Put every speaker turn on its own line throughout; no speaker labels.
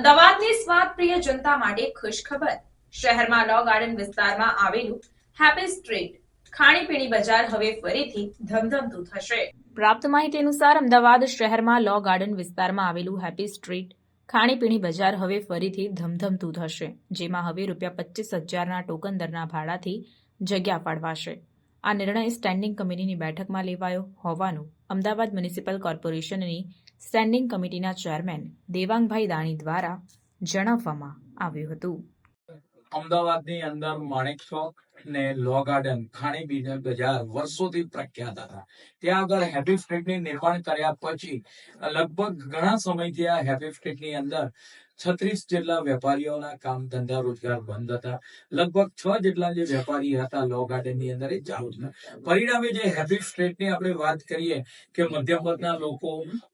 અમદાવાદની સ્વાદપ્રિય જનતા માટે ખુશખબર. શહેરમાં લો ગાર્ડન વિસ્તારમાં આવેલું હેપી સ્ટ્રીટ ખાણીપીણી બજાર હવે ફરીથી ધમધમતું થશે. પ્રાપ્ત માહિતી અનુસાર અમદાવાદ શહેરમાં લો ગાર્ડન વિસ્તારમાં આવેલું હેપી સ્ટ્રીટ ખાણીપીણી બજાર હવે ફરીથી ધમધમતું થશે, જેમાં હવે ₹25,000ના ટોકન દરના ભાડાથી જગ્યા ફાળવાશે. આ નિર્ણય સ્ટેન્ડિંગ કમિટીની બેઠકમાં લેવાયો હોવાનું અમદાવાદ મ્યુનિસિપલ કોર્પોરેશનની સ્ટેન્ડિંગ કમિટીના ચેરમેન દેવાંગભાઈ દાણી દ્વારા જણાવવામાં આવ્યું હતું.
અમદાવાદની અંદર માણેક ચોક ને લો ગાર્ડન ખાણીપીણી બજાર વર્ષોથી પ્રખ્યાત હતા. ત્યાં આગળ હેપી સ્ટ્રીટની નિર્માણ કર્યા પછી લગભગ ઘણા સમયથી આ હેપી સ્ટ્રીટની અંદર 36 જેટલા વેપારીઓના કામ ધંધા રોજગાર બંધ હતા. લગભગ 6 જેટલા જે વેપારી હતા લો ગાર્ડનની અંદર એ ચાલુ હતા. પરિણામે જે હેપી સ્ટ્રીટની આપણે વાત કરીએ કે મધ્યમ વર્ગના લોકો,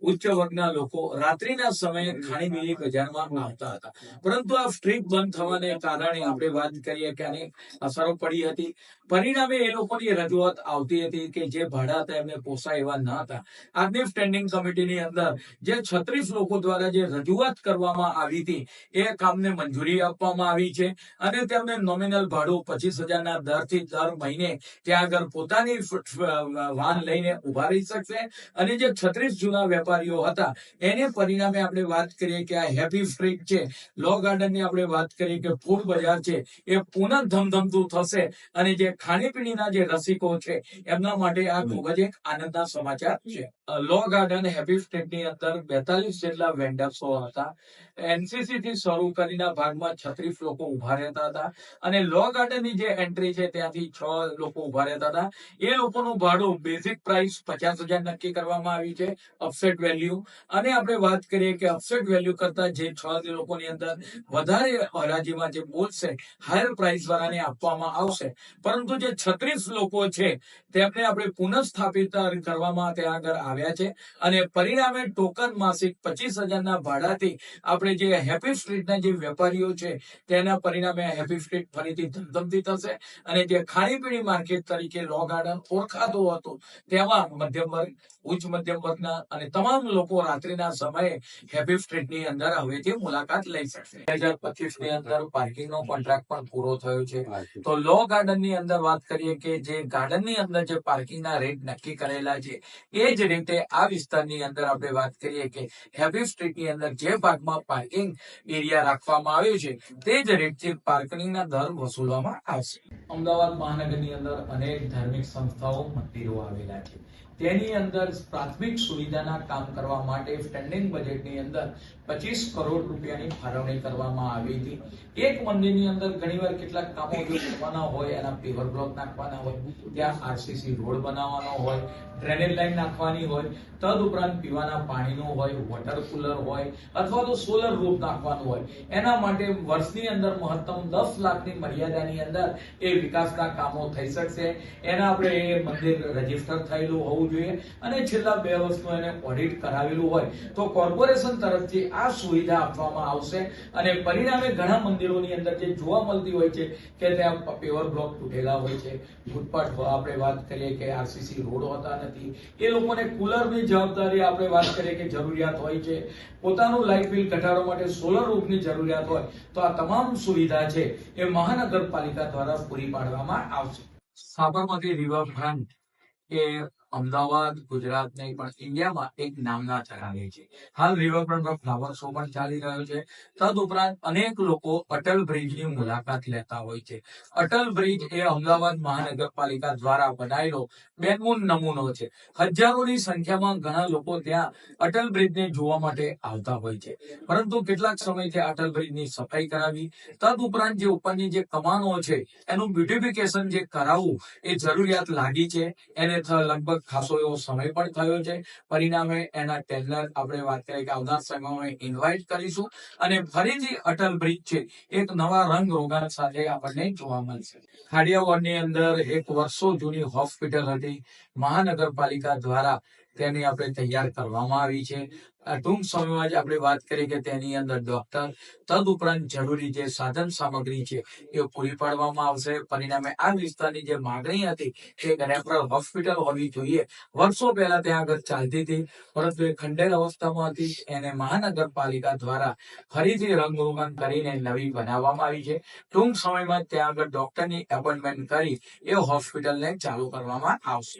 ઉચ્ચ વર્ગના લોકો રાત્રિના સમયે ખાણીપીણી બજારમાં આવતા હતા. પરંતુ આ સ્ટ્રીટ બંધ થવાને કારણે આપણે વાત કરીએ કે અનેક અસરો પડી હતી. પરિણામે એ લોકોની રજૂઆત આવતી હતી કે જે ભાડા હતા એમને પોસાય એવા ન હતા. આજની સ્ટેન્ડિંગ કમિટીની અંદર જે 36 લોકો દ્વારા જે રજૂઆત કરવામાં આવી હતી એ કામને મંજૂરી આપવામાં આવી છે અને તેમને નોમિનલ ભાડું 25,000ના દરથી દર મહિને ત્યાં આગળ પોતાની વાહન લઈને ઉભા રહી શકશે. અને જે 36 જૂના વેપારીઓ હતા એને પરિણામે આપણે વાત કરીએ કે આ હેપી સ્ટ્રીટ છે, લો ગાર્ડનની આપણે વાત કરીએ કે ફૂડ બજાર છે, એ પુનઃ ધમધમતું થશે. અને જે ખાણીપીણીના જે રસિકો છે એમના માટે આ ખૂબ જ એક આનંદના સમાચાર છે. લો ગાર્ડન હેપી સ્ટ્રીટની અંદર 42 જેટલા વેન્ડર્સો હતા. એનસીસી થી શરૂ કરીને ભાગમાં 36 લોકો ઉભા રહેતા હતા અને લો ગાર્ડનની જે એન્ટ્રી છે ત્યાંથી 6 લોકો ઉભા રહેતા હતા. એ લોકોનું ભાડું બેઝિક પ્રાઇસ 50,000 નક્કી કરવામાં આવી છે, અપસેટ વેલ્યુ. અને આપણે વાત કરીએ કે અપસેટ વેલ્યુ કરતા જે 6 લોકોની અંદર વધારે હરાજીમાં જે બોલશે હાયર પ્રાઇસ વાળાને આપવામાં આવશે. પરંતુ જે 36 લોકો છે તેમને આપણે પુનઃસ્થાપિત કરવામાં ત્યાં આગળ આવ્યા છે અને પરિણામે ટોકન માસિક 25,000ના ભાડાથી આપણે જે હેપી સ્ટ્રીટના જે વેપારીઓ છે તેના પરિણામે હેપી સ્ટ્રીટ ફરીથી ધમધમતી થશે. અને જે ખાણીપીણી માર્કેટ તરીકે લો ગાર્ડન ઓળખાતું હતું તેમાં મધ્યમ વર્ગ, ઉચ્ચ મધ્યમ વર્ગના અને તમામ લોકો રાત્રિના સમયે હેપી સ્ટ્રીટની અંદર હવેથી મુલાકાત લઈ શકશે. 2025ની અંદર પાર્કિંગનો કોન્ટ્રાક્ટ પણ પૂરો થયો છે. તો લો ગાર્ડનની અંદર વાત કરીએ કે જે ગાર્ડનની અંદર જે પાર્કિંગના રેટ નક્કી કરેલા છે એ જ રીતે આ વિસ્તારની અંદર આપણે વાત કરીએ કે હેપી સ્ટ્રીટની અંદર જે ભાગમાં પાર્કિંગ એરિયા રાખવામાં આવ્યો છે તે જ રેટથી પાર્કિંગના દર વસૂલવામાં આવશે. અમદાવાદ મહાનગરની અંદર અનેક ધાર્મિક સંસ્થાઓ, મંદિરો આવેલા છે. તેની અંદર પ્રાથમિક સુવિધાના કામ કરવા માટે સ્ટેન્ડિંગ બજેટની અંદર 25 કરોડ રૂપિયાની ફાળવણી કરવામાં આવી હતી. એક મંદિરની અંદર ઘણીવાર કેટલાક કામો જો કરવાના હોય, એના પેવર બ્લોક નાખવાના હોય, ત્યાં આરસીસી રોડ બનાવવાનો હોય, ડ્રેનેજ લાઈન નાખવાની હોય, તદ ઉપરાંત પીવાના પાણીનું હોય, વોટર કુલર હોય અથવા તો સોલર રૂફ નાખવાનું હોય, એના માટે વર્ષની અંદર મહત્તમ 10 લાખની મર્યાદાની અંદર એ વિકાસના કામો થઈ શકશે. એના આપણે એ મંદિર રજીસ્ટર થયેલું હોવું જોઈએ અને છેલ્લા 2 વર્ષનું એને ઓડિટ કરાવેલું હોય તો કોર્પોરેશન તરફથી આ સુવિધા આપવામાં આવશે. અને પરિણામે ઘણા મંદિરોની અંદર જે જોવા મળતી હોય છે કે ત્યાં પેવર બ્લોક તૂટેલા હોય છે, ફૂટપાથ આપણે વાત કરીએ કે આરસીસી રોડ હોતા નથી, એ લોકોને કુલરની જવાબદારી આપણે વાત કરીએ કે જરૂરિયાત હોય છે, પોતાનું લાઇટ બિલ ઘટાડવા માટે સોલર રૂફની જરૂરિયાત હોય, તો આ તમામ સુવિધા છે એ મહાનગરપાલિકા દ્વારા પૂરી પાડવામાં આવશે. સાબરમતી રિવરફ્રન્ટ એ અમદાવાદ, ગુજરાત નહીં પણ ઇન્ડિયામાં એક નામના ધરાવે છે. હાલ રિવરફ્રન્ટ પર ફ્લાવર શો પણ ચાલી રહ્યો છે. તદ ઉપરાંત અનેક લોકો અટલ બ્રિજની મુલાકાત લેતા હોય છે. અટલ બ્રિજ એ અમદાવાદ મહાનગરપાલિકા દ્વારા બનાવેલો બેનમૂન નમૂનો છે. હજારોની સંખ્યામાં ઘણા લોકો ત્યાં અટલ બ્રિજને જોવા માટે આવતા હોય છે. પરંતુ કેટલાક સમયથી અટલ બ્રિજની સફાઈ કરાવી, તદ ઉપરાંત જે ઉપરની જે કમાનો છે એનું બ્યુટિફિકેશન જે કરાવવું એ જરૂરિયાત લાગી છે. એને લગભગ ખાસો એવો સમય પણ થયો છે. પરિણામે એના ટેન્ડર આપણે વાત કરીએ કે આવનાર સમયમાં ઇન્વાઇટ કરીશું અને ફરીથી અટલ બ્રિજ છે એક નવા રંગ રોગાન સાથે આપણને જોવા મળશે. ખાડિયાવાડની અંદર એક વર્ષો જૂની હોસ્પિટલ હતી, મહાનગરપાલિકા દ્વારા તેની આપણે તૈયાર કરવામાં આવી છે. ટૂંક સમયમાં જ આપણે વાત કરીએ કે તેની અંદર ડોક્ટર તદુપરાંત જરૂરી જે સાધન સામગ્રી છે એ પૂરી પાડવામાં આવશે. પરિણામે આ વિસ્તારની જે માગણી હતી કે રેફરલ હોસ્પિટલ હોવી જોઈએ, વર્ષો પહેલા ત્યાં આગળ ચાલતી હતી, પરંતુ એ ખંડેર અવસ્થામાં હતી. એને મહાનગરપાલિકા દ્વારા ફરીથી રંગરોગન કરીને નવી બનાવવામાં આવી છે. ટૂંક સમયમાં ત્યાં આગળ ડોક્ટરની એપોઇન્ટમેન્ટ કરી એ હોસ્પિટલને ચાલુ કરવામાં આવશે.